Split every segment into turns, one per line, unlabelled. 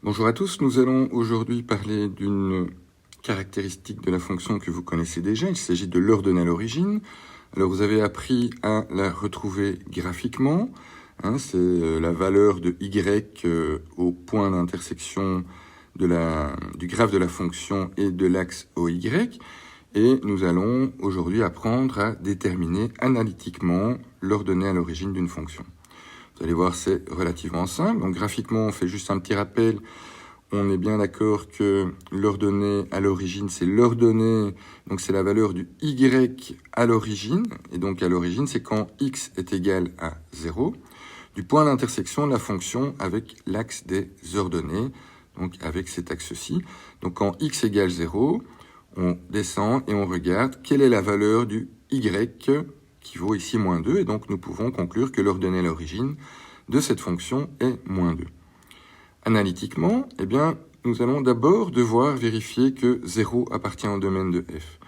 Bonjour à tous, nous allons aujourd'hui parler d'une caractéristique de la fonction que vous connaissez déjà. Il s'agit de l'ordonnée à l'origine. Alors vous avez appris à la retrouver graphiquement. C'est la valeur de y au point d'intersection du graphe de la fonction et de l'axe OY. Et nous allons aujourd'hui apprendre à déterminer analytiquement l'ordonnée à l'origine d'une fonction. Vous allez voir, c'est relativement simple. Donc graphiquement, on fait juste un petit rappel. On est bien d'accord que l'ordonnée à l'origine, c'est l'ordonnée, donc c'est la valeur du y à l'origine. Et donc à l'origine, c'est quand x est égal à 0, du point d'intersection de la fonction avec l'axe des ordonnées, donc avec cet axe-ci. Donc quand x égale 0, on descend et on regarde quelle est la valeur du y qui vaut ici moins 2, et donc nous pouvons conclure que l'ordonnée à l'origine de cette fonction est moins 2. Analytiquement, eh bien, nous allons d'abord devoir vérifier que 0 appartient au domaine de f.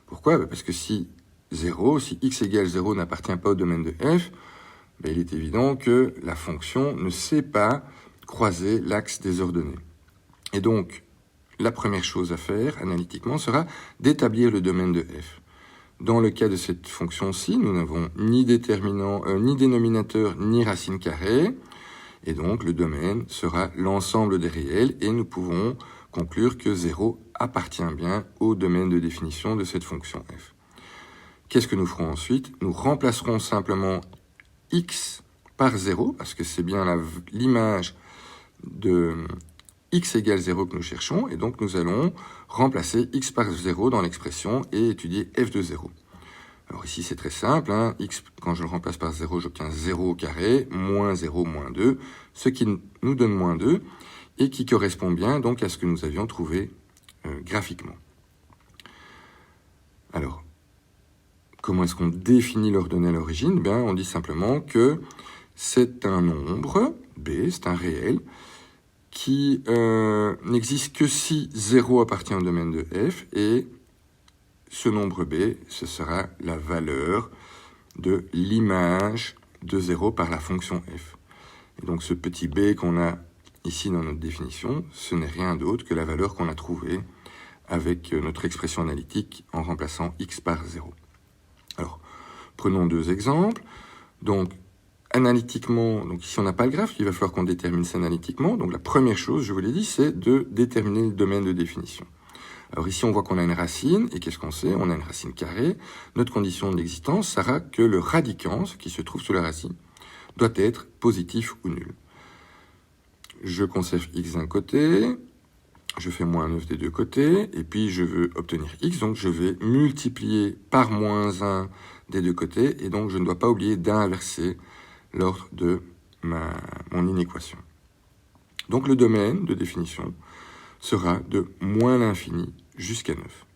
Pourquoi ? Parce que si x égale 0 n'appartient pas au domaine de f, il est évident que la fonction ne sait pas croiser l'axe des ordonnées. Et donc, la première chose à faire, analytiquement, sera d'établir le domaine de f. Dans le cas de cette fonction-ci, nous n'avons ni dénominateur, ni racine carrée. Et donc, le domaine sera l'ensemble des réels. Et nous pouvons conclure que 0 appartient bien au domaine de définition de cette fonction f. Qu'est-ce que nous ferons ensuite ? Nous remplacerons simplement x par 0, parce que c'est bien l'image de x égale 0 que nous cherchons, et donc nous allons remplacer x par 0 dans l'expression et étudier f de 0. Alors ici c'est très simple, x quand je le remplace par 0, j'obtiens 0 au carré, moins 0, moins 2, ce qui nous donne moins 2, et qui correspond bien donc à ce que nous avions trouvé graphiquement. Alors, comment est-ce qu'on définit l'ordonnée à l'origine ? On dit simplement que c'est un nombre, b, c'est un réel, qui n'existe que si 0 appartient au domaine de f, et ce nombre b, ce sera la valeur de l'image de 0 par la fonction f. Et donc ce petit b qu'on a ici dans notre définition, ce n'est rien d'autre que la valeur qu'on a trouvée avec notre expression analytique en remplaçant x par 0. Alors, prenons deux exemples. Donc, analytiquement, donc ici on n'a pas le graphe, il va falloir qu'on détermine ça analytiquement. Donc la première chose, je vous l'ai dit, c'est de déterminer le domaine de définition. Alors ici on voit qu'on a une racine, et qu'est-ce qu'on sait ? On a une racine carrée. Notre condition d'existence sera que le radicand, ce qui se trouve sous la racine, doit être positif ou nul. Je conserve x d'un côté, je fais moins 9 des deux côtés, et puis je veux obtenir x, donc je vais multiplier par moins 1 des deux côtés, et donc je ne dois pas oublier d'inverser l'ordre de mon inéquation. Donc le domaine de définition sera de moins l'infini jusqu'à 9.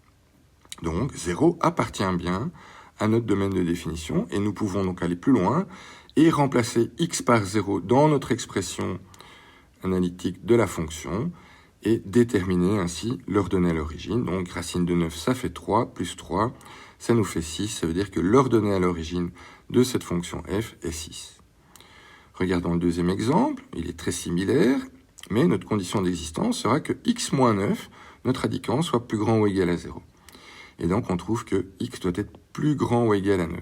Donc 0 appartient bien à notre domaine de définition, et nous pouvons donc aller plus loin et remplacer x par 0 dans notre expression analytique de la fonction, et déterminer ainsi l'ordonnée à l'origine. Donc racine de 9, ça fait 3, plus 3, ça nous fait 6, ça veut dire que l'ordonnée à l'origine de cette fonction f est 6. Regardons le deuxième exemple, il est très similaire, mais notre condition d'existence sera que x moins 9, notre radicand, soit plus grand ou égal à 0. Et donc on trouve que x doit être plus grand ou égal à 9.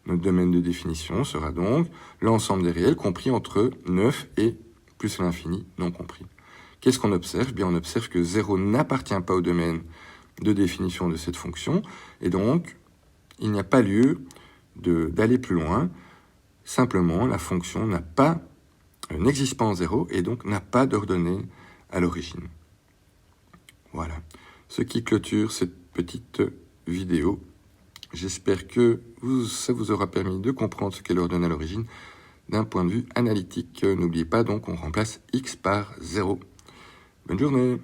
Notre domaine de définition sera donc l'ensemble des réels compris entre 9 et plus l'infini non compris. Qu'est-ce qu'on observe ? On observe que 0 n'appartient pas au domaine de définition de cette fonction, et donc il n'y a pas lieu d'aller plus loin. Simplement, la fonction n'existe pas en 0, et donc n'a pas d'ordonnée à l'origine. Voilà, ce qui clôture cette petite vidéo. J'espère que ça vous aura permis de comprendre ce qu'est l'ordonnée à l'origine d'un point de vue analytique. N'oubliez pas donc, on remplace x par 0. Bonne journée.